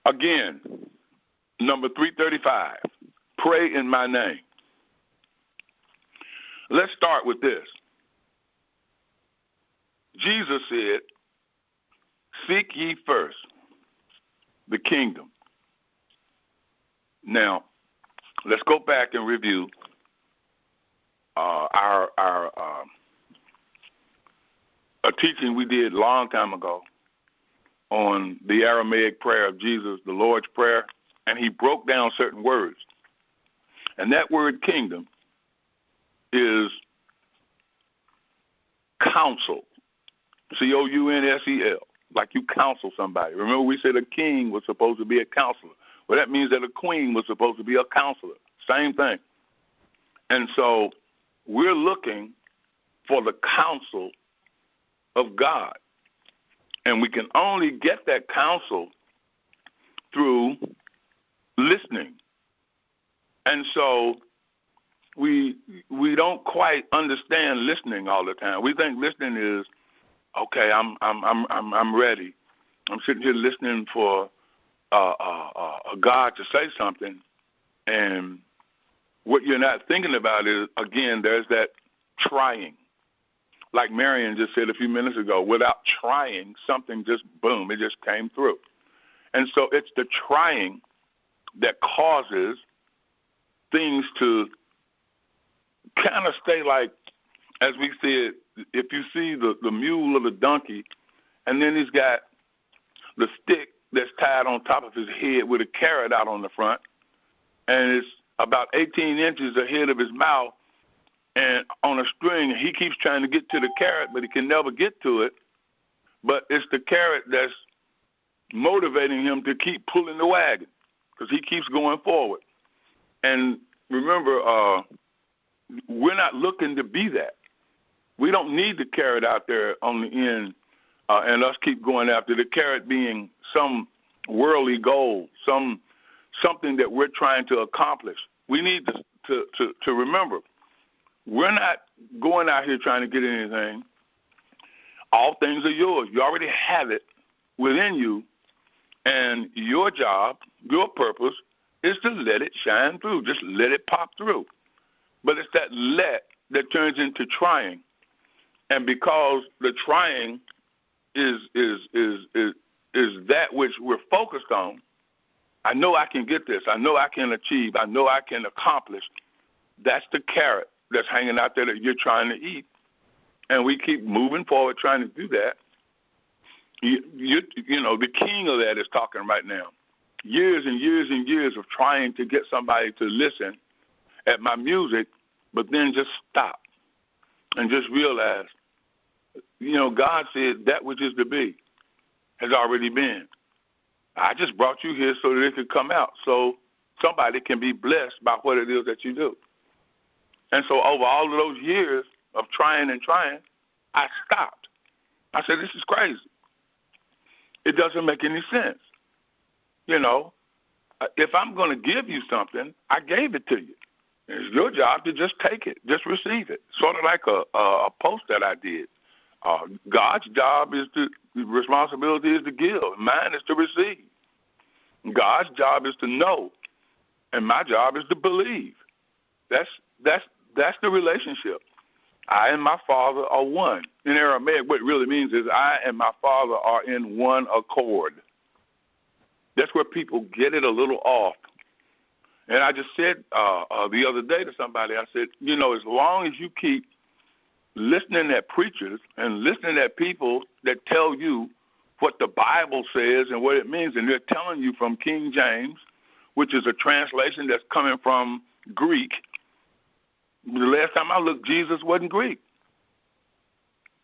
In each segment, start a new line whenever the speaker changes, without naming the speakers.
Again, number 335, pray in my name. Let's start with this. Jesus said, seek ye first the kingdom. Now, let's go back and review a teaching we did a long time ago on the Aramaic prayer of Jesus, the Lord's Prayer, and he broke down certain words. And that word kingdom is counsel, counsel, like you counsel somebody. Remember we said a king was supposed to be a counselor. Well, that means that a queen was supposed to be a counselor. Same thing. And so we're looking for the counsel of God. And we can only get that counsel through listening. And so we don't quite understand listening all the time. We think listening is, okay, I'm ready. I'm sitting here listening for God to say something, and what you're not thinking about is, again, there's that trying. Like Marion just said a few minutes ago, without trying, something just, boom, it just came through. And so it's the trying that causes things to kind of stay like, as we said, if you see the mule or the donkey, and then he's got the stick that's tied on top of his head with a carrot out on the front, and it's about 18 inches ahead of his mouth, and on a string, he keeps trying to get to the carrot, but he can never get to it. But it's the carrot that's motivating him to keep pulling the wagon because he keeps going forward. And remember, we're not looking to be that. We don't need the carrot out there on the end and us keep going after the carrot being some worldly goal, something that we're trying to accomplish. We need to remember, we're not going out here trying to get anything. All things are yours. You already have it within you, and your job, your purpose, is to let it shine through. Just let it pop through. But it's that let that turns into trying. And because the trying is that which we're focused on, I know I can get this. I know I can achieve. I know I can accomplish. That's the carrot that's hanging out there that you're trying to eat. And we keep moving forward trying to do that. You know, the king of that is talking right now. Years and years and years of trying to get somebody to listen at my music, but then just stop and just realize, you know, God said that which is to be has already been. I just brought you here so that it could come out, so somebody can be blessed by what it is that you do. And so over all of those years of trying and trying, I stopped. I said, this is crazy. It doesn't make any sense. You know, if I'm going to give you something, I gave it to you. It's your job to just take it, just receive it. Sort of like a post that I did. God's job is responsibility is to give. Mine is to receive. God's job is to know, and my job is to believe. That's the relationship. I and my Father are one. In Aramaic, what it really means is I and my Father are in one accord. That's where people get it a little off. And I just said the other day to somebody, I said, you know, as long as you keep listening at preachers and listening at people that tell you what the Bible says and what it means, and they're telling you from King James, which is a translation that's coming from Greek. The last time I looked, Jesus wasn't Greek.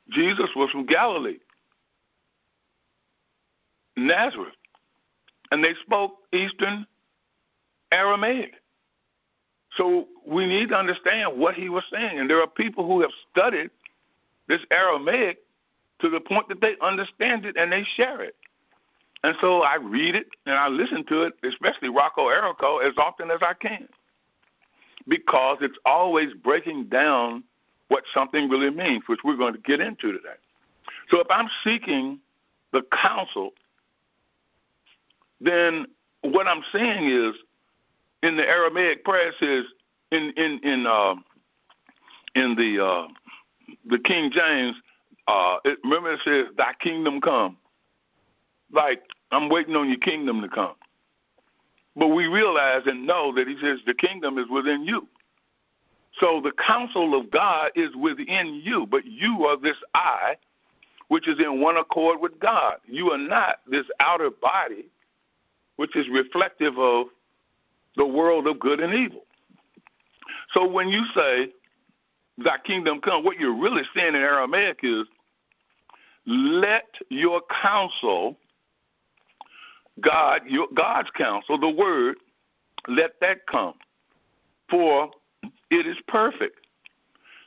Jesus was from Galilee, Nazareth, and they spoke Eastern Aramaic. So we need to understand what he was saying. And there are people who have studied this Aramaic to the point that they understand it and they share it. And so I read it and I listen to it, especially Rocco Errico, as often as I can, because it's always breaking down what something really means, which we're going to get into today. So if I'm seeking the counsel, then what I'm saying is, in the Aramaic prayer, it says in the King James, remember it says, "Thy kingdom come." Like, I'm waiting on your kingdom to come. But we realize and know that he says the kingdom is within you. So the counsel of God is within you, but you are this I, which is in one accord with God. You are not this outer body, which is reflective of the world of good and evil. So when you say, thy kingdom come, what you're really saying in Aramaic is, let your counsel, God's counsel, the word, let that come, for it is perfect.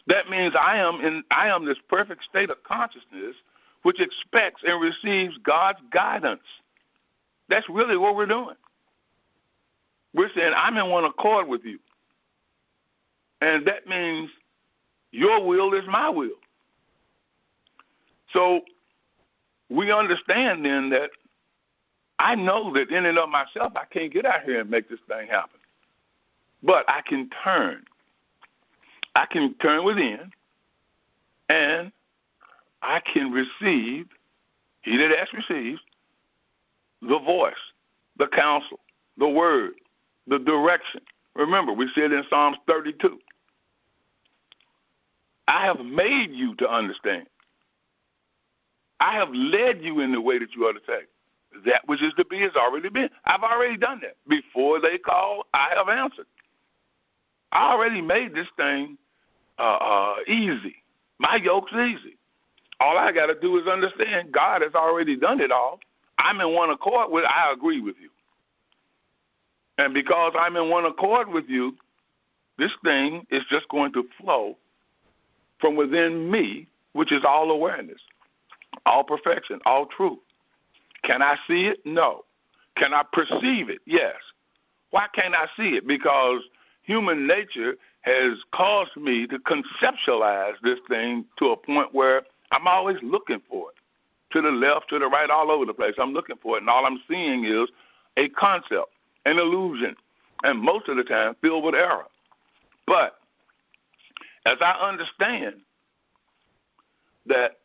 That means I am this perfect state of consciousness which expects and receives God's guidance. That's really what we're doing. We're saying, I'm in one accord with you. And that means your will is my will. So we understand then that I know that in and of myself, I can't get out here and make this thing happen. But I can turn. I can turn within, and I can receive, he that asks receives, the voice, the counsel, the word, the direction. Remember, we said in Psalms 32, I have made you to understand. I have led you in the way that you ought to take. That which is to be has already been. I've already done that. Before they call, I have answered. I already made this thing easy. My yoke's easy. All I got to do is understand God has already done it all. I'm in one accord with, I agree with you. And because I'm in one accord with you, this thing is just going to flow from within me, which is all awareness, all perfection, all truth. Can I see it? No. Can I perceive it? Yes. Why can't I see it? Because human nature has caused me to conceptualize this thing to a point where I'm always looking for it. To the left, to the right, all over the place. I'm looking for it, and all I'm seeing is a concept, an illusion, and most of the time filled with error. But as I understand that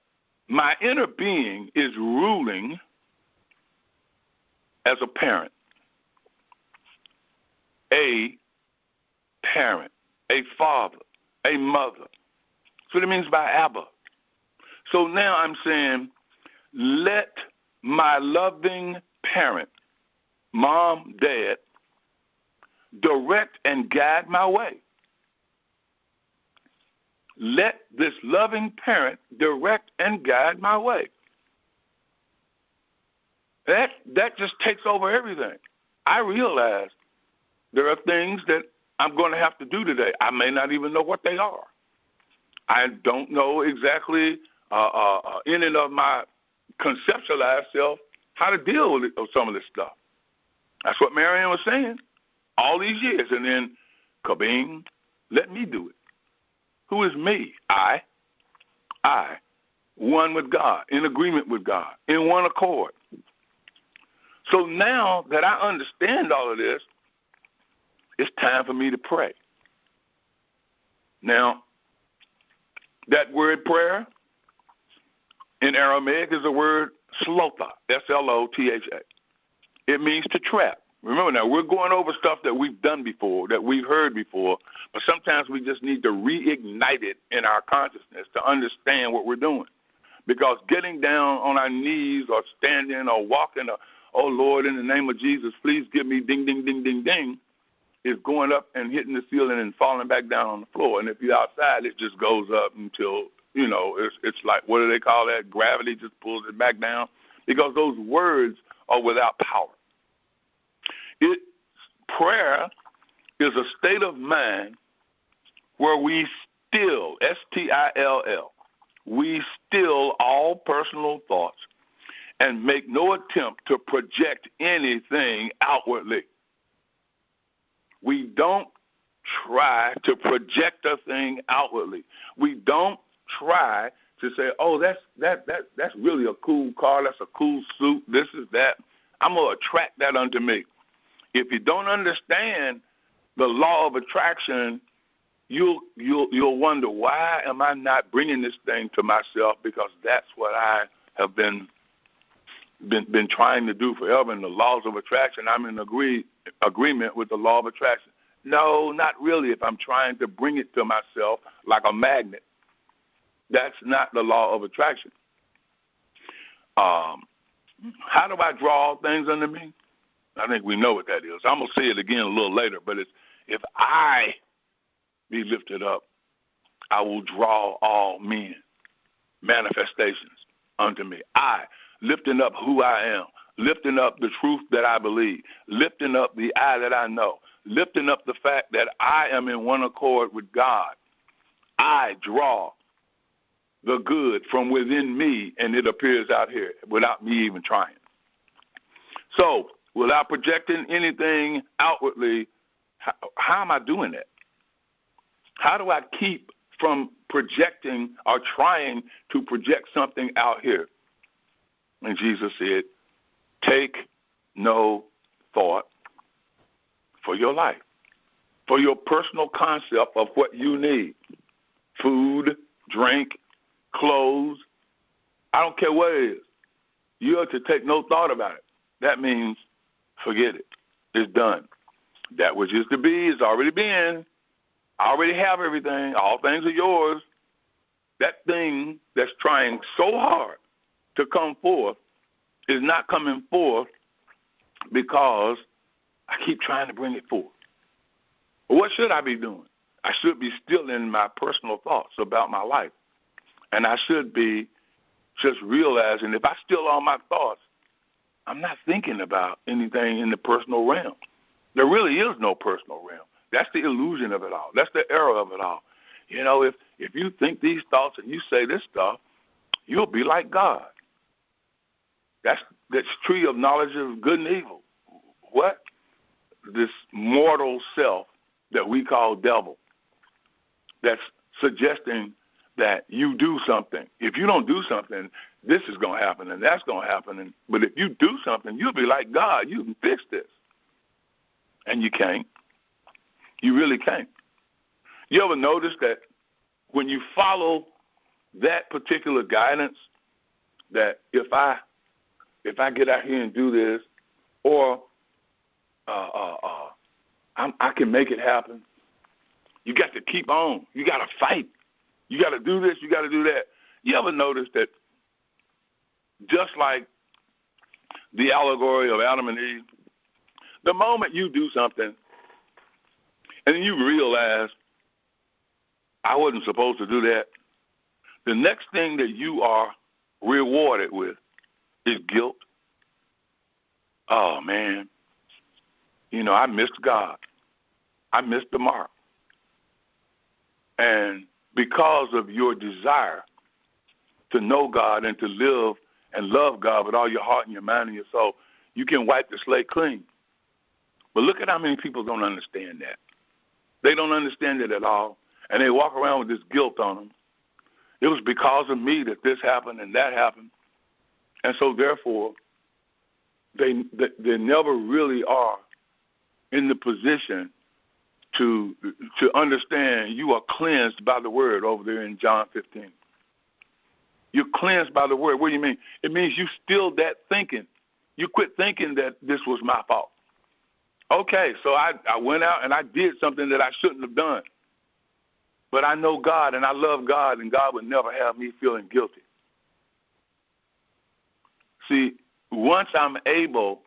my inner being is ruling as a parent, a father, a mother. That's what it means by Abba. So now I'm saying, let my loving parent, mom, dad, direct and guide my way. Let this loving parent direct and guide my way. That just takes over everything. I realize there are things that I'm going to have to do today. I may not even know what they are. I don't know exactly in and of my conceptualized self how to deal with some of this stuff. That's what Marianne was saying all these years. And then, kabing, let me do it. Who is me? I, one with God, in agreement with God, in one accord. So now that I understand all of this, it's time for me to pray. Now, that word prayer in Aramaic is the word slotha, S-L-O-T-H-A. It means to trap. Remember now, we're going over stuff that we've done before, that we've heard before, but sometimes we just need to reignite it in our consciousness to understand what we're doing. Because getting down on our knees or standing or walking, or, oh, Lord, in the name of Jesus, please give me ding, ding, ding, ding, ding, is going up and hitting the ceiling and falling back down on the floor. And if you're outside, it just goes up until, it's like, what do they call that? Gravity just pulls it back down. Because those words are without power. Prayer is a state of mind where we still, S-T-I-L-L, we still all personal thoughts and make no attempt to project anything outwardly. We don't try to project a thing outwardly. We don't try to say, oh, that's really a cool car, that's a cool suit, this is that. I'm going to attract that unto me. If you don't understand the law of attraction, you'll wonder, why am I not bringing this thing to myself? Because that's what I have been trying to do forever. In the laws of attraction, I'm in agreement with the law of attraction. No, not really. If I'm trying to bring it to myself like a magnet, that's not the law of attraction. How do I draw things unto me? I think we know what that is. I'm going to say it again a little later, but it's, if I be lifted up, I will draw all men, manifestations unto me. I, lifting up who I am, lifting up the truth that I believe, lifting up the I that I know, lifting up the fact that I am in one accord with God. I draw the good from within me, and it appears out here without me even trying. So, without projecting anything outwardly, how am I doing that? How do I keep from projecting or trying to project something out here? And Jesus said, take no thought for your life, for your personal concept of what you need. Food, drink, clothes, I don't care what it is. You have to take no thought about it. That means forget it. It's done. That which is to be is already been. I already have everything. All things are yours. That thing that's trying so hard to come forth is not coming forth because I keep trying to bring it forth. Well, what should I be doing? I should be still in my personal thoughts about my life. And I should be just realizing if I still on my thoughts, I'm not thinking about anything in the personal realm. There really is no personal realm. That's the illusion of it all. That's the error of it all. You know, if you think these thoughts and you say this stuff, you'll be like God. That's tree of knowledge of good and evil. What? This mortal self that we call devil, that's suggesting that you do something. If you don't do something, this is going to happen and that's going to happen. But if you do something, you'll be like God. You can fix this. And you can't. You really can't. You ever notice that when you follow that particular guidance, that if I get out here and do this, or I can make it happen, you got to keep on. You got to fight. You got to do this. You got to do that. You ever notice that just like the allegory of Adam and Eve, the moment you do something and then you realize I wasn't supposed to do that, the next thing that you are rewarded with is guilt. Oh, man, you know, I missed God. I missed the mark. And because of your desire to know God and to live and love God with all your heart and your mind and your soul, you can wipe the slate clean. But look at how many people don't understand that. They don't understand it at all, and they walk around with this guilt on them. It was because of me that this happened and that happened. And so, therefore, they never really are in the position to understand you are cleansed by the word over there in John 15. You're cleansed by the word. What do you mean? It means you still that thinking. You quit thinking that this was my fault. Okay, so I went out and I did something that I shouldn't have done. But I know God and I love God, and God would never have me feeling guilty. See, once I'm able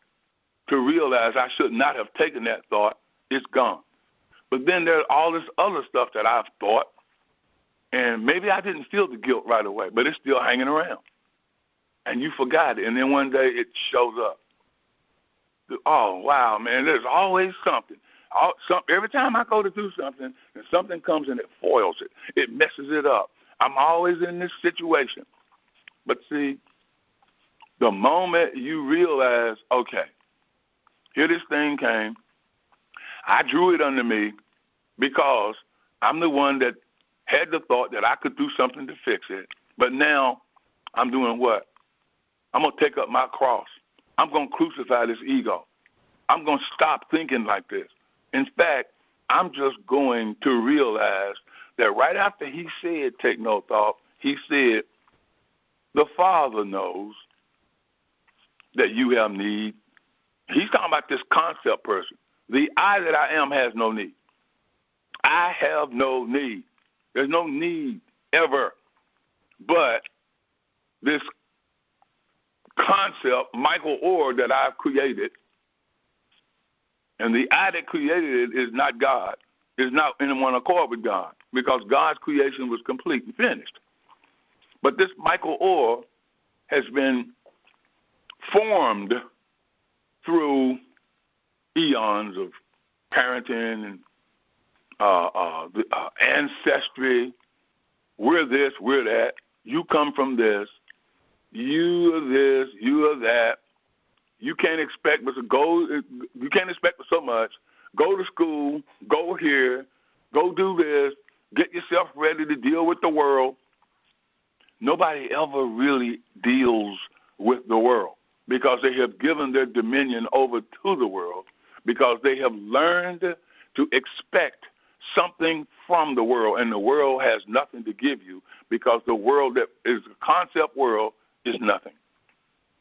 to realize I should not have taken that thought, it's gone. But then there's all this other stuff that I've thought, and maybe I didn't feel the guilt right away, but it's still hanging around. And you forgot it, and then one day it shows up. Oh, wow, man, there's always something. Every time I go to do something, and something comes and it foils it. It messes it up. I'm always in this situation. But see, the moment you realize, okay, here this thing came, I drew it unto me because I'm the one that had the thought that I could do something to fix it. But now I'm doing what? I'm going to take up my cross. I'm going to crucify this ego. I'm going to stop thinking like this. In fact, I'm just going to realize that right after he said, take no thought, he said, the Father knows that you have need. He's talking about this concept person. The I that I am has no need. I have no need. There's no need ever. But this concept, Michael Orr, that I've created, and the I that created it is not God, is not in one accord with God, because God's creation was complete and finished. But this Michael Orr has been formed through eons of parenting and ancestry. We're this, we're that. You come from this. You are this, you are that. You can't expect but to go. You can't expect so much. Go to school. Go here. Go do this. Get yourself ready to deal with the world. Nobody ever really deals with the world because they have given their dominion over to the world, because they have learned to expect something from the world, and the world has nothing to give you, because the world that is a concept world is nothing.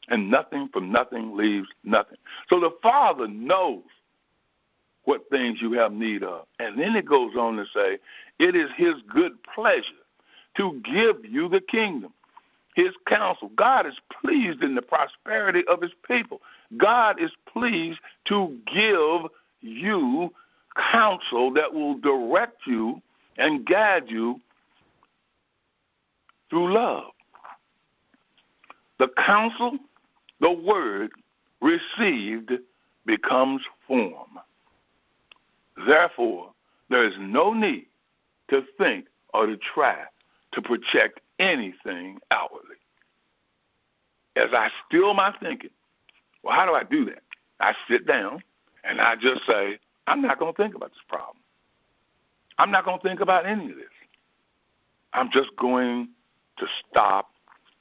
And nothing from nothing leaves nothing. So the Father knows what things you have need of. And then it goes on to say, it is his good pleasure to give you the kingdom, his counsel. God is pleased in the prosperity of his people. God is pleased to give you counsel that will direct you and guide you through love. The counsel, the word received becomes form. Therefore, there is no need to think or to try to project anything outwardly. As I still my thinking, well, how do I do that? I sit down and I just say, I'm not going to think about this problem. I'm not going to think about any of this. I'm just going to stop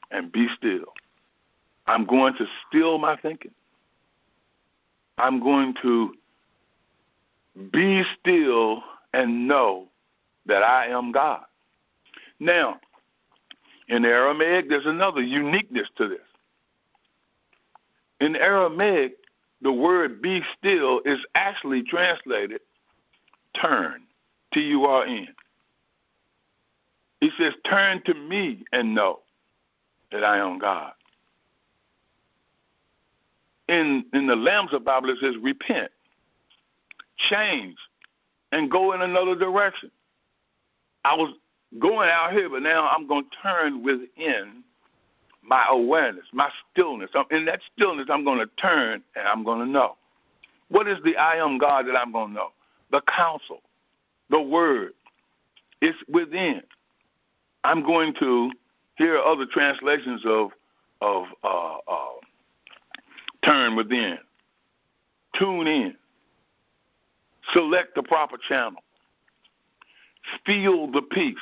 and be still. I'm going to still my thinking. I'm going to be still and know that I am God. Now, in Aramaic, there's another uniqueness to this. In Aramaic, the word be still is actually translated turn, T-U-R-N. He says, turn to me and know that I am God. In the Lamb's Bible, it says repent, change, and go in another direction. I was going out here, but now I'm going to turn within my awareness, my stillness. In that stillness, I'm going to turn and I'm going to know. What is the I am God that I'm going to know? The counsel, the word. It's within. I'm going to hear other translations of turn within, tune in, select the proper channel, feel the peace.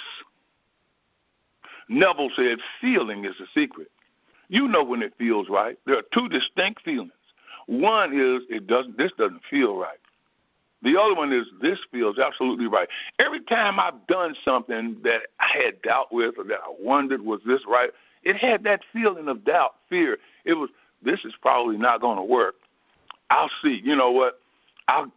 Neville said feeling is the secret. You know when it feels right. There are two distinct feelings. One is this doesn't feel right. The other one is this feels absolutely right. Every time I've done something that I had doubt with or that I wondered, was this right, it had that feeling of doubt, fear. It was, this is probably not going to work. I'll see. You know what?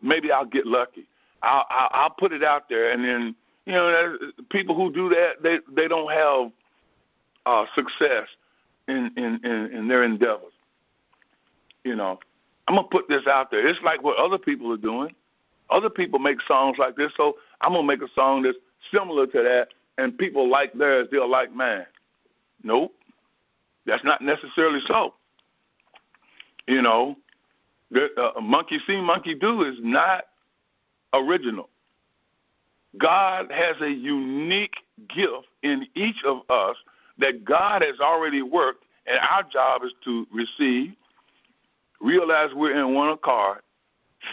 Maybe I'll get lucky. I'll put it out there, and then, you know, people who do that, they don't have success in their endeavors. You know, I'm going to put this out there. It's like what other people are doing. Other people make songs like this, so I'm going to make a song that's similar to that, and people like theirs, they'll like mine. Nope. That's not necessarily so. You know, monkey see, monkey do is not original. God has a unique gift in each of us that God has already worked, and our job is to receive, realize we're in one accord,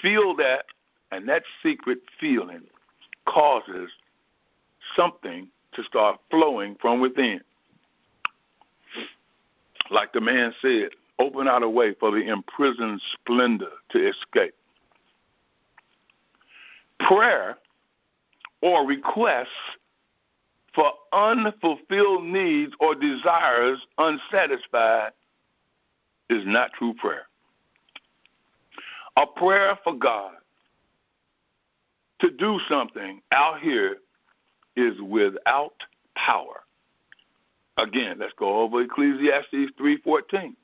feel that, and that secret feeling causes something to start flowing from within. Like the man said, open out a way for the imprisoned splendor to escape. Prayer or requests for unfulfilled needs or desires unsatisfied is not true prayer. A prayer for God to do something out here is without power. Again, let's go over Ecclesiastes 3:14.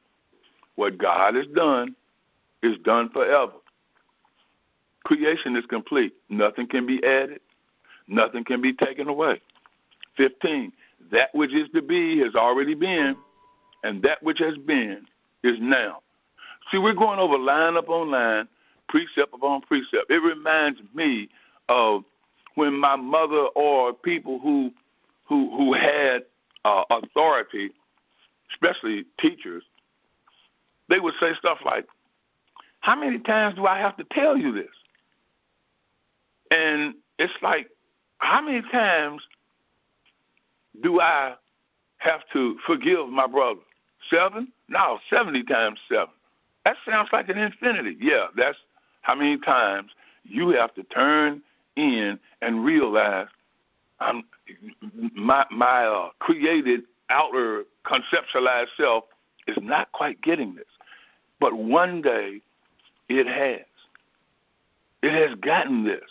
What God has done is done forever. Creation is complete. Nothing can be added. Nothing can be taken away. 15, that which is to be has already been, and that which has been is now. See, we're going over line upon line, precept upon precept. It reminds me of when my mother or people who had authority, especially teachers, they would say stuff like, how many times do I have to tell you this? And it's like, how many times do I have to forgive my brother? 7? No, 70 times 7. That sounds like an infinity. Yeah, that's how many times you have to turn in and realize my created outer conceptualized self is not quite getting this. But one day it has. It has gotten this.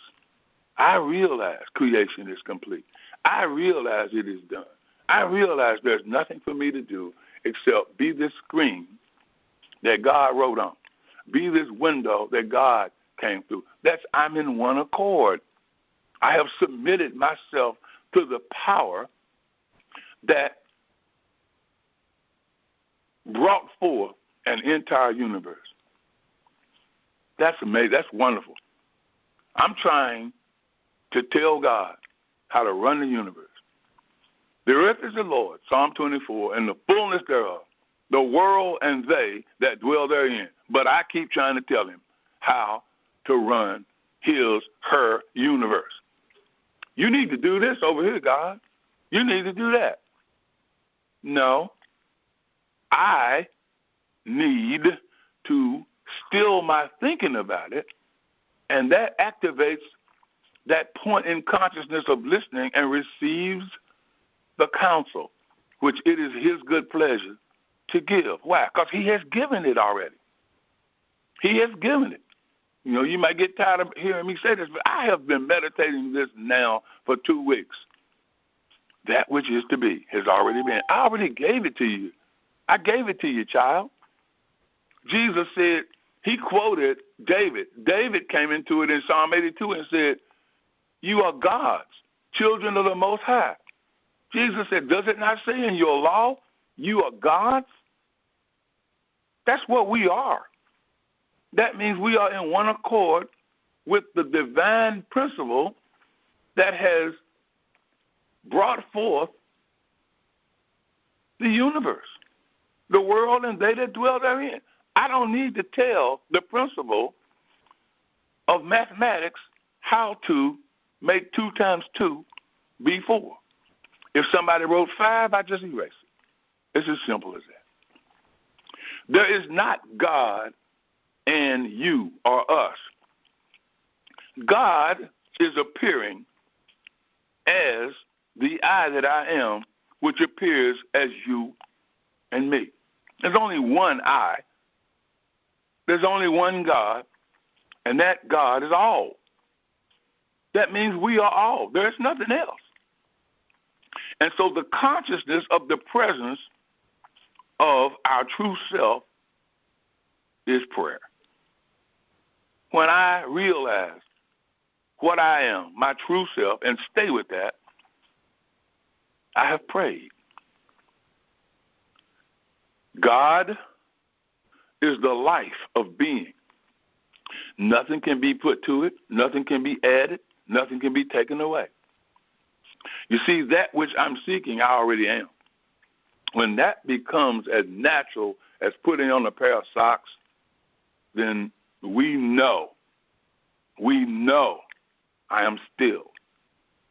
I realize creation is complete. I realize it is done. I realize there's nothing for me to do except be this screen that God wrote on, be this window that God came through. I'm in one accord. I have submitted myself to the power that brought forth an entire universe. That's amazing. That's wonderful. I'm trying to tell God how to run the universe. The earth is the Lord, Psalm 24, and the fullness thereof, the world and they that dwell therein. But I keep trying to tell him how to run her universe. You need to do this over here, God. You need to do that. No, I need to still my thinking about it, and that activates that point in consciousness of listening and receives the counsel, which it is his good pleasure to give. Why? Because he has given it already. He has given it. You know, you might get tired of hearing me say this, but I have been meditating this now for 2 weeks. That which is to be has already been. I already gave it to you. I gave it to you, child. Jesus said, he quoted David. David came into it in Psalm 82 and said, you are God's, children of the Most High. Jesus said, does it not say in your law, you are God's? That's what we are. That means we are in one accord with the divine principle that has brought forth the universe, the world, and they that dwell therein. I don't need to tell the principle of mathematics how to make 2 times 2 be 4. If somebody wrote 5, I just erase it. It's as simple as that. There is not God and you or us. God is appearing as the I that I am, which appears as you and me. There's only one I. There's only one God, and that God is all. That means we are all. There's nothing else. And so the consciousness of the presence of our true self is prayer. When I realize what I am, my true self, and stay with that, I have prayed. God is the life of being. Nothing can be put to it. Nothing can be added. Nothing can be taken away. You see, that which I'm seeking, I already am. When that becomes as natural as putting on a pair of socks, then we know I am still.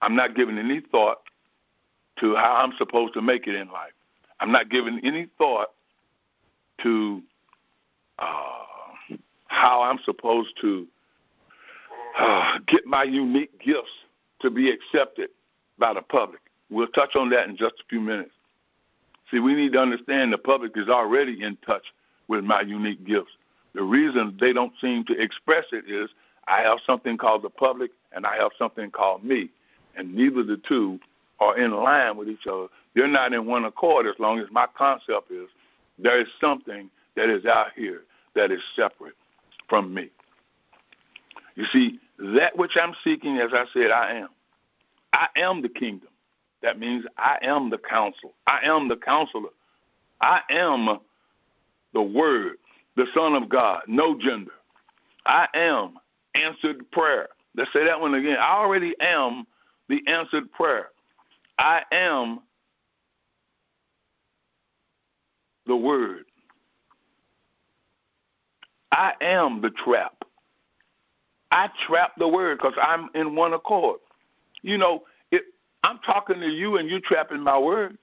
I'm not giving any thought to how I'm supposed to make it in life. I'm not giving any thought to how I'm supposed to get my unique gifts to be accepted by the public. We'll touch on that in just a few minutes. See, we need to understand the public is already in touch with my unique gifts. The reason they don't seem to express it is I have something called the public and I have something called me, and neither of the two are in line with each other. They're not in one accord as long as my concept is there is something that is out here that is separate from me. You see, that which I'm seeking, as I said, I am. I am the kingdom. That means I am the counsel. I am the counselor. I am the Word, the Son of God, no gender. I am answered prayer. Let's say that one again. I already am the answered prayer. I am the Word. I am the trap. I trap the Word because I'm in one accord. You know, I'm talking to you and you trapping my words.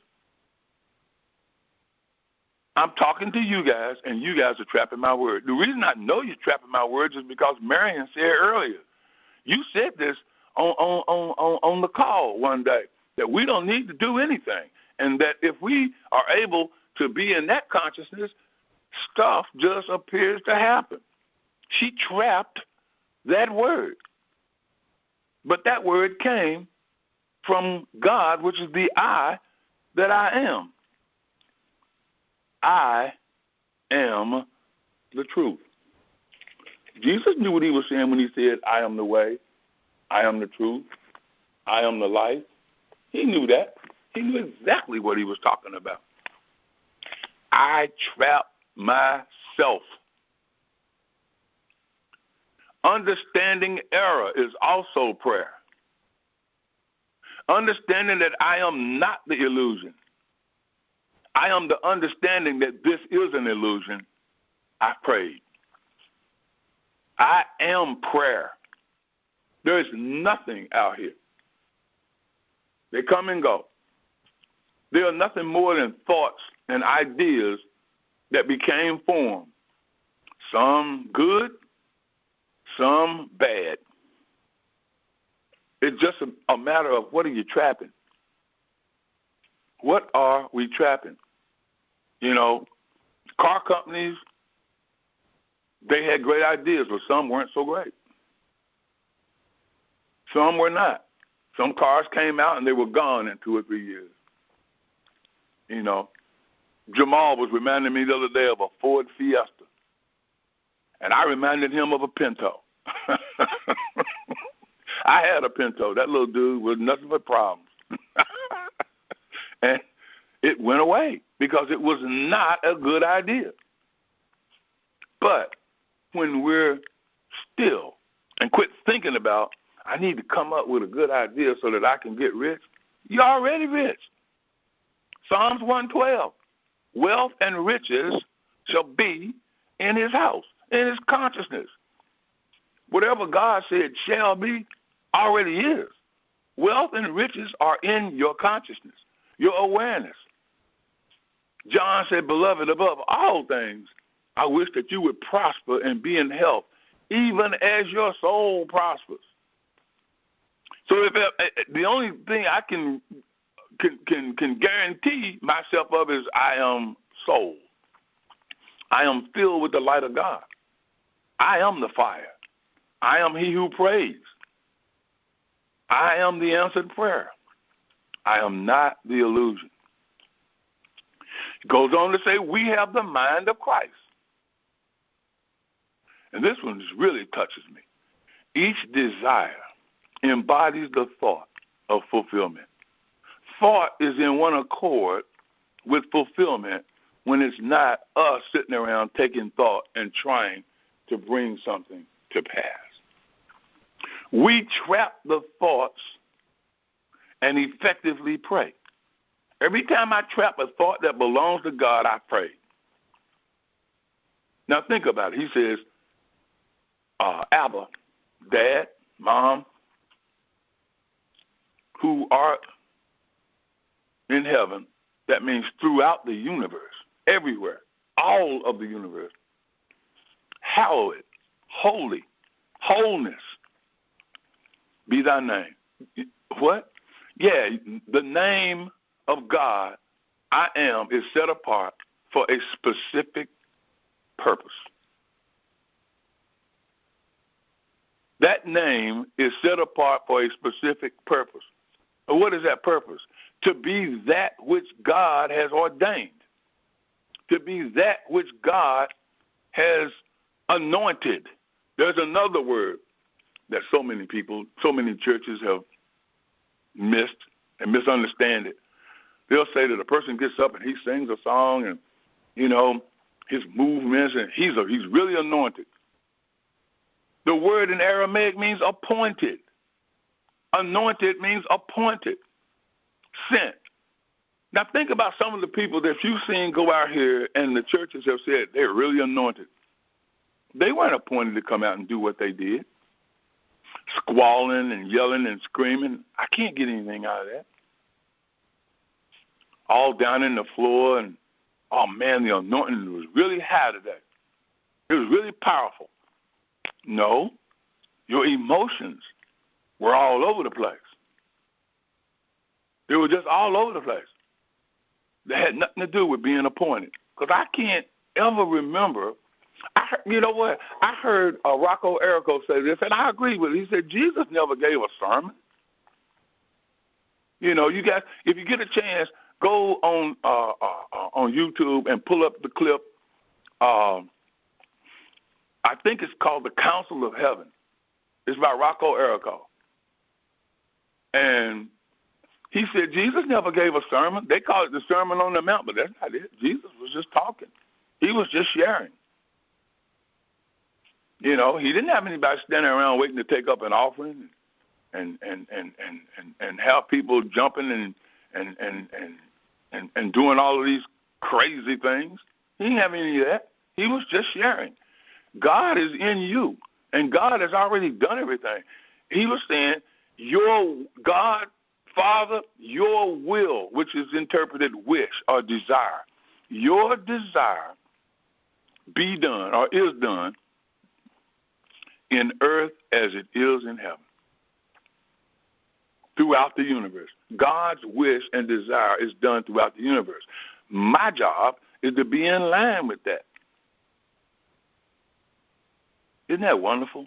I'm talking to you guys and you guys are trapping my word. The reason I know you're trapping my words is because Marion said earlier, you said this on the call one day, that we don't need to do anything, and that if we are able to be in that consciousness, stuff just appears to happen. She trapped that word. But that word came from God, which is the I that I am. I am the truth. Jesus knew what he was saying when he said, I am the way, I am the truth, I am the life. He knew that. He knew exactly what he was talking about. I trap myself. Understanding error is also prayer. Understanding that I am not the illusion. I am the understanding that this is an illusion. I prayed. I am prayer. There is nothing out here. They come and go. They are nothing more than thoughts and ideas that became form. Some good, some bad. It's just a matter of what are you trapping? What are we trapping? You know, car companies, they had great ideas, but some weren't so great. Some were not. Some cars came out and they were gone in 2 or 3 years. You know, Jamal was reminding me the other day of a Ford Fiesta, and I reminded him of a Pinto. I had a Pinto. That little dude was nothing but problems. And it went away because it was not a good idea. But when we're still and quit thinking about, I need to come up with a good idea so that I can get rich, you're already rich. Psalms 112, wealth and riches shall be in his house, in his consciousness. Whatever God said shall be, already is. Wealth and riches are in your consciousness, your awareness. John said, beloved, above all things, I wish that you would prosper and be in health, even as your soul prospers. So if the only thing I can guarantee myself of is I am soul. I am filled with the light of God. I am the fire. I am he who prays. I am the answered prayer. I am not the illusion. It goes on to say we have the mind of Christ. And this one really touches me. Each desire embodies the thought of fulfillment. Thought is in one accord with fulfillment when it's not us sitting around taking thought and trying to bring something to pass. We trap the thoughts and effectively pray. Every time I trap a thought that belongs to God, I pray. Now think about it. He says, Abba, Dad, Mom, who art in heaven, that means throughout the universe, everywhere, all of the universe. hallowed, holy, wholeness be thy name. What? Yeah, the name of God, I am, is set apart for a specific purpose. That name is set apart for a specific purpose. And what is that purpose? To be that which God has ordained. To be that which God has anointed. There's another word that so many people, so many churches have missed and misunderstand it. They'll say that a person gets up and he sings a song and, you know, his movements, and he's really anointed. The word in Aramaic means appointed. Anointed means appointed, sent. Now think about some of the people that you've seen go out here and the churches have said they're really anointed. They weren't appointed to come out and do what they did. Squalling and yelling and screaming. I can't get anything out of that. All down in the floor and, oh man, the anointing was really high today. It was really powerful. No, your emotions were all over the place. They were just all over the place. They had nothing to do with being appointed. Because I can't ever remember. You know what? I heard Rocco Errico say this, and I agree with it. He said, Jesus never gave a sermon. You know, you guys, if you get a chance, go on YouTube and pull up the clip. I think it's called The Council of Heaven. It's by Rocco Errico. And he said Jesus never gave a sermon. They call it the Sermon on the Mount, but that's not it. Jesus was just talking. He was just sharing. You know, he didn't have anybody standing around waiting to take up an offering and have people jumping and doing all of these crazy things. He didn't have any of that. He was just sharing. God is in you, and God has already done everything. He was saying, your God, Father, your will, which is interpreted wish or desire, your desire be done or is done in earth as it is in heaven, throughout the universe. God's wish and desire is done throughout the universe. My job is to be in line with that. Isn't that wonderful?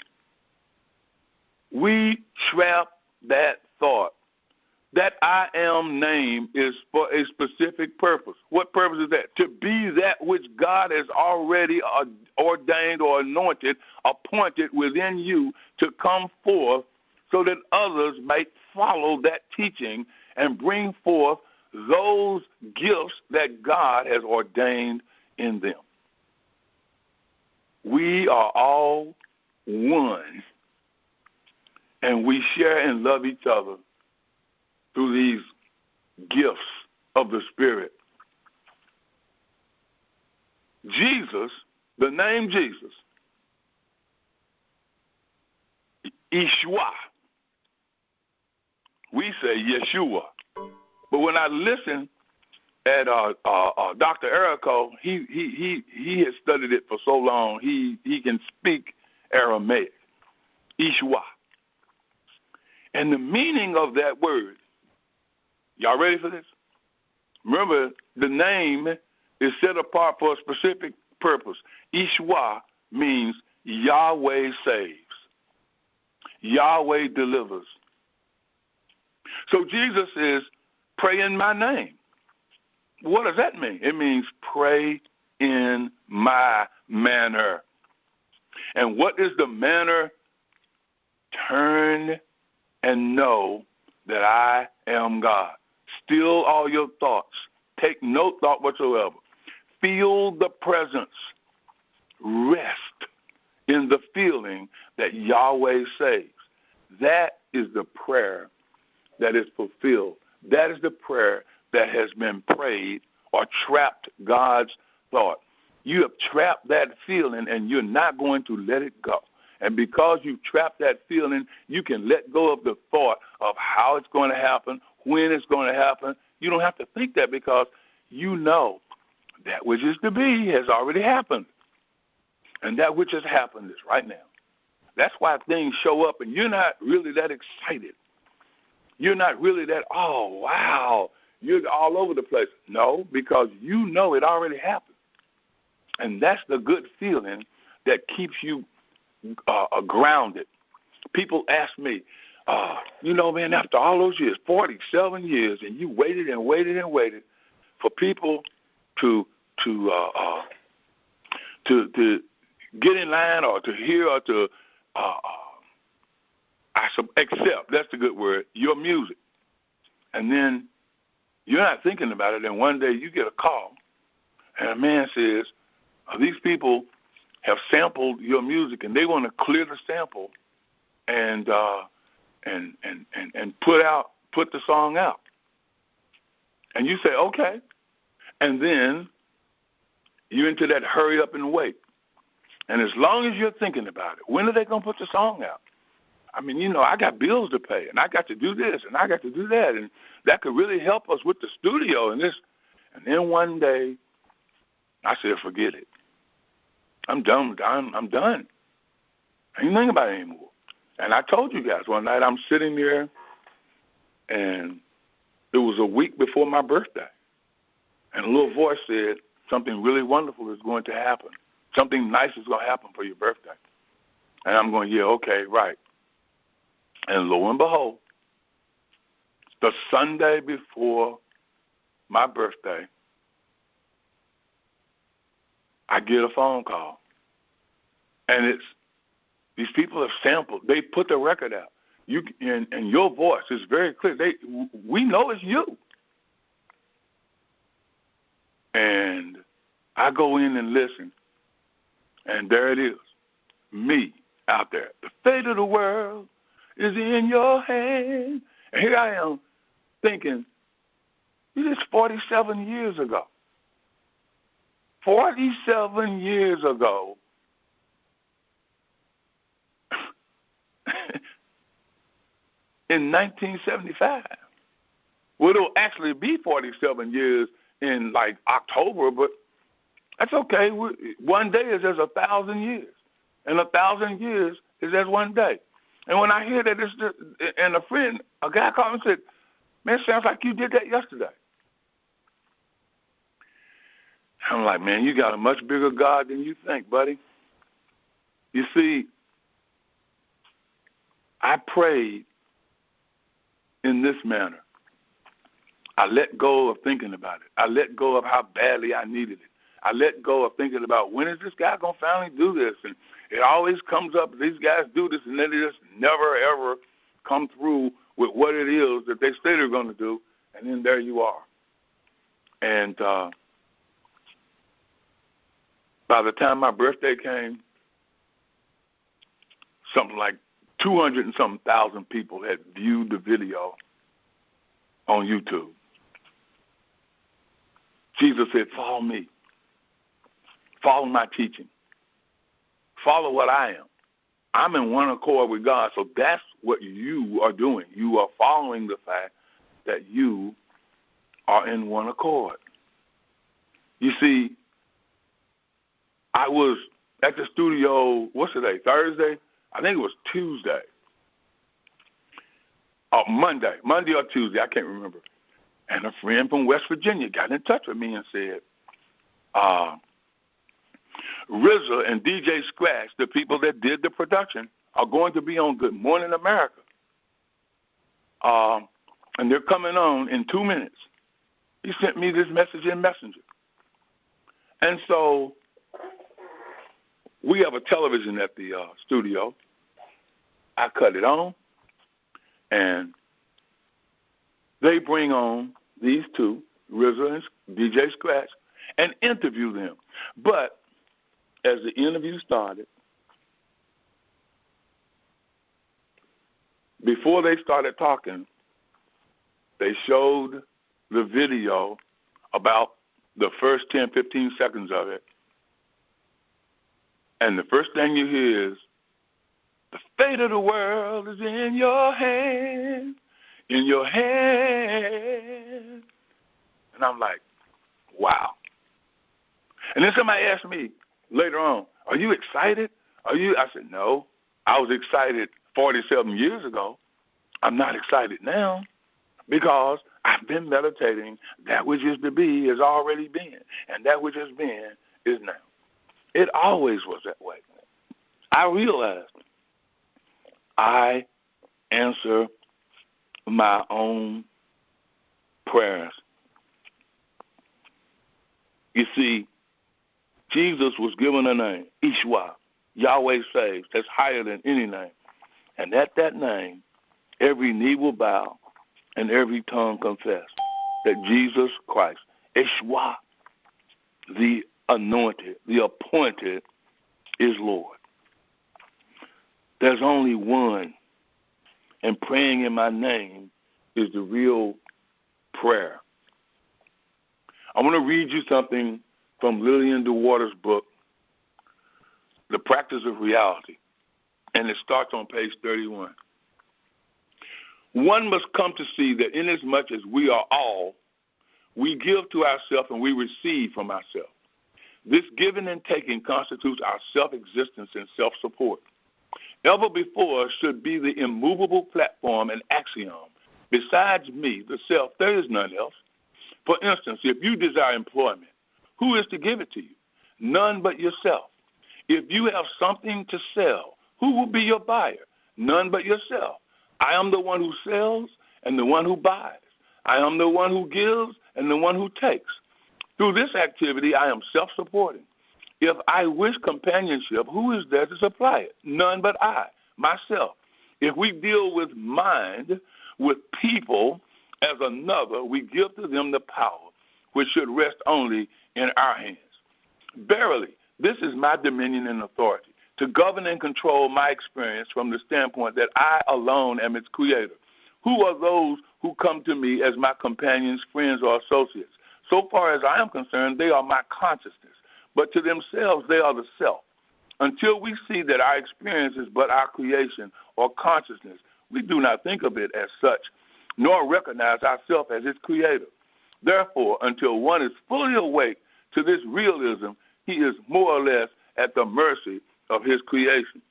We trap that thought. That I am name is for a specific purpose. What purpose is that? To be that which God has already ordained or anointed, appointed within you to come forth so that others might follow that teaching and bring forth those gifts that God has ordained in them. We are all one, and we share and love each other through these gifts of the Spirit. Jesus, the name Jesus, Yeshua. We say Yeshua. But when I listen at Dr. Errico, he has studied it for so long, he can speak Aramaic, Yeshua. And the meaning of that word, y'all ready for this? Remember, the name is set apart for a specific purpose. Yeshua means Yahweh saves. Yahweh delivers. So Jesus is pray in my name. What does that mean? It means pray in my manner. And what is the manner? Turn and know that I am God. Still all your thoughts. Take no thought whatsoever. Feel the presence. Rest in the feeling that Yahweh saves. That is the prayer that is fulfilled. That is the prayer that has been prayed or trapped God's thought. You have trapped that feeling and you're not going to let it go. And because you've trapped that feeling, you can let go of the thought of how it's going to happen, when it's going to happen. You don't have to think that because you know that which is to be has already happened. And that which has happened is right now. That's why things show up and you're not really that excited. You're not really that, oh, wow, you're all over the place. No, because you know it already happened. And that's the good feeling that keeps you grounded. People ask me, man, after all those years, 47 years, and you waited and waited and waited for people to get in line or to hear or to accept, that's the good word, your music. And then you're not thinking about it, and one day you get a call, and a man says, these people have sampled your music, and they want to clear the sample and put the song out. And you say, okay. And then you're into that hurry up and wait. And as long as you're thinking about it, when are they going to put the song out? I mean, I got bills to pay, and I got to do this, and I got to do that, and that could really help us with the studio and this. And then one day, I said, forget it. I'm done. I'm done. I ain't thinking about it anymore. And I told you guys one night I'm sitting there, and it was a week before my birthday, and a little voice said, something really wonderful is going to happen. Something nice is going to happen for your birthday. And I'm going, yeah, okay, right. And lo and behold, the Sunday before my birthday, I get a phone call. And it's, these people have sampled. They put the record out. And your voice is very clear. We know it's you. And I go in and listen. And there it is, me out there. The fate of the world is in your hand. And here I am thinking, this is 47 years ago. 47 years ago, in 1975. Well, it'll actually be 47 years in, like, October, but that's okay. One day is as 1,000 years, and 1,000 years is as one day. And when I hear that, and a guy called me and said, man, it sounds like you did that yesterday. I'm like, man, you got a much bigger God than you think, buddy. You see, I prayed in this manner. I let go of thinking about it. I let go of how badly I needed it. I let go of thinking about when is this guy going to finally do this? And it always comes up, these guys do this, and then they just never, ever come through with what it is that they say they're going to do, and then there you are. And by the time my birthday came, something like 200 and something thousand people had viewed the video on YouTube. Jesus said, follow me. Follow my teaching. Follow what I am. I'm in one accord with God, so that's what you are doing. You are following the fact that you are in one accord. You see, I was at the studio, what's today, Thursday? I think it was Tuesday. Monday or Tuesday, I can't remember. And a friend from West Virginia got in touch with me and said, RZA and DJ Scratch, the people that did the production, are going to be on Good Morning America. And they're coming on in 2 minutes. He sent me this message in Messenger. And so we have a television at the studio. I cut it on, and they bring on these two, RZA and DJ Scratch, and interview them. But as the interview started, before they started talking, they showed the video, about the first 10, 15 seconds of it. And the first thing you hear is, the fate of the world is in your hand, in your hand. And I'm like, wow. And then somebody asked me, later on, are you excited? I said, no. I was excited 47 years ago. I'm not excited now because I've been meditating. That which is to be has already been, and that which has been is now. It always was that way. I realized I answer my own prayers. You see, Jesus was given a name, Ishwa, Yahweh saves. That's higher than any name. And at that name, every knee will bow and every tongue confess that Jesus Christ, Ishwa, the anointed, the appointed, is Lord. There's only one, and praying in my name is the real prayer. I want to read you something from Lillian DeWater's book, The Practice of Reality, and it starts on page 31. One must come to see that inasmuch as we are all, we give to ourselves and we receive from ourselves. This giving and taking constitutes our self-existence and self-support. Ever before should be the immovable platform and axiom. Besides me, the self, there is none else. For instance, if you desire employment, who is to give it to you? None but yourself. If you have something to sell, who will be your buyer? None but yourself. I am the one who sells and the one who buys. I am the one who gives and the one who takes. Through this activity, I am self-supporting. If I wish companionship, who is there to supply it? None but I, myself. If we deal with mind, with people as another, we give to them the power which should rest only in our hands. Verily, this is my dominion and authority, to govern and control my experience from the standpoint that I alone am its creator. Who are those who come to me as my companions, friends, or associates? So far as I am concerned, they are my consciousness, but to themselves they are the self. Until we see that our experience is but our creation or consciousness, we do not think of it as such, nor recognize ourselves as its creator. Therefore, until one is fully awake to this realism, he is more or less at the mercy of his creation.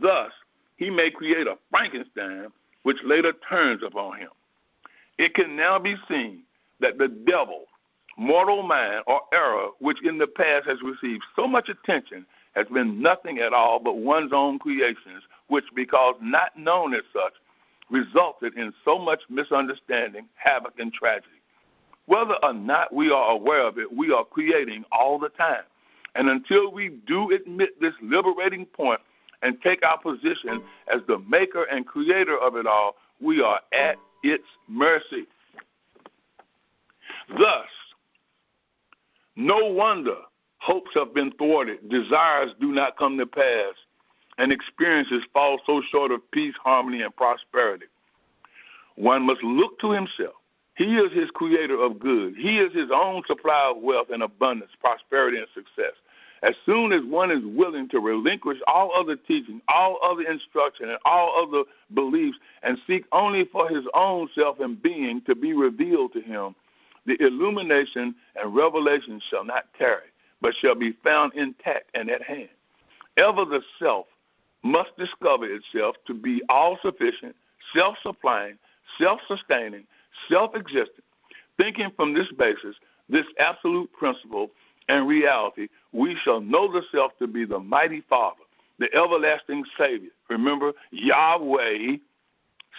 Thus, he may create a Frankenstein which later turns upon him. It can now be seen that the devil, mortal mind, or error, which in the past has received so much attention, has been nothing at all but one's own creations, which, because not known as such, resulted in so much misunderstanding, havoc, and tragedy. Whether or not we are aware of it, we are creating all the time. And until we do admit this liberating point and take our position as the maker and creator of it all, we are at its mercy. Thus, no wonder hopes have been thwarted, desires do not come to pass, and experiences fall so short of peace, harmony, and prosperity. One must look to himself. He is his creator of good. He is his own supply of wealth and abundance, prosperity, and success. As soon as one is willing to relinquish all other teaching, all other instruction, and all other beliefs, and seek only for his own self and being to be revealed to him, the illumination and revelation shall not tarry, but shall be found intact and at hand. Ever the self must discover itself to be all-sufficient, self-supplying, self-sustaining, self-existent. Thinking from this basis, this absolute principle and reality, we shall know the self to be the mighty Father, the everlasting Savior. Remember, Yahweh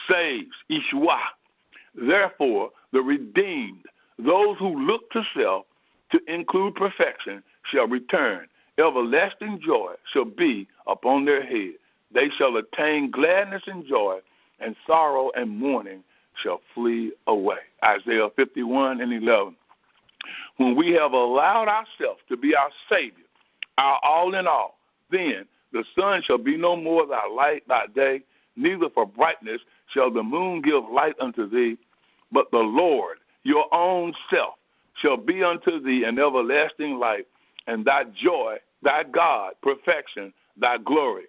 saves, Ishwa. Therefore, the redeemed, those who look to self to include perfection, shall return. Everlasting joy shall be upon their head. They shall attain gladness and joy, and sorrow and mourning shall flee away. Isaiah 51:11. When we have allowed ourselves to be our Savior, our all in all, then the sun shall be no more thy light by day, neither for brightness shall the moon give light unto thee, but the Lord, your own self, shall be unto thee an everlasting light, and thy joy, thy God, perfection, thy glory,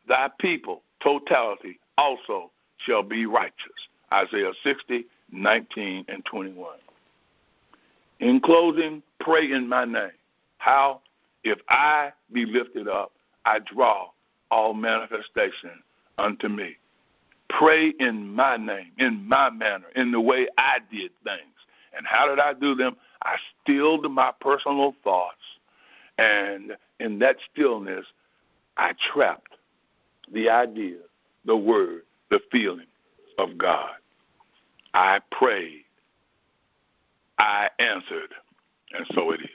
thy people, totality, also shall be righteous. Isaiah 60:19 and 21. In closing, pray in my name. How? If I be lifted up, I draw all manifestation unto me. Pray in my name, in my manner, in the way I did things. And how did I do them? I stilled my personal thoughts, and in that stillness, I trapped the idea, the word, the feeling of God. I prayed, I answered, and so it is.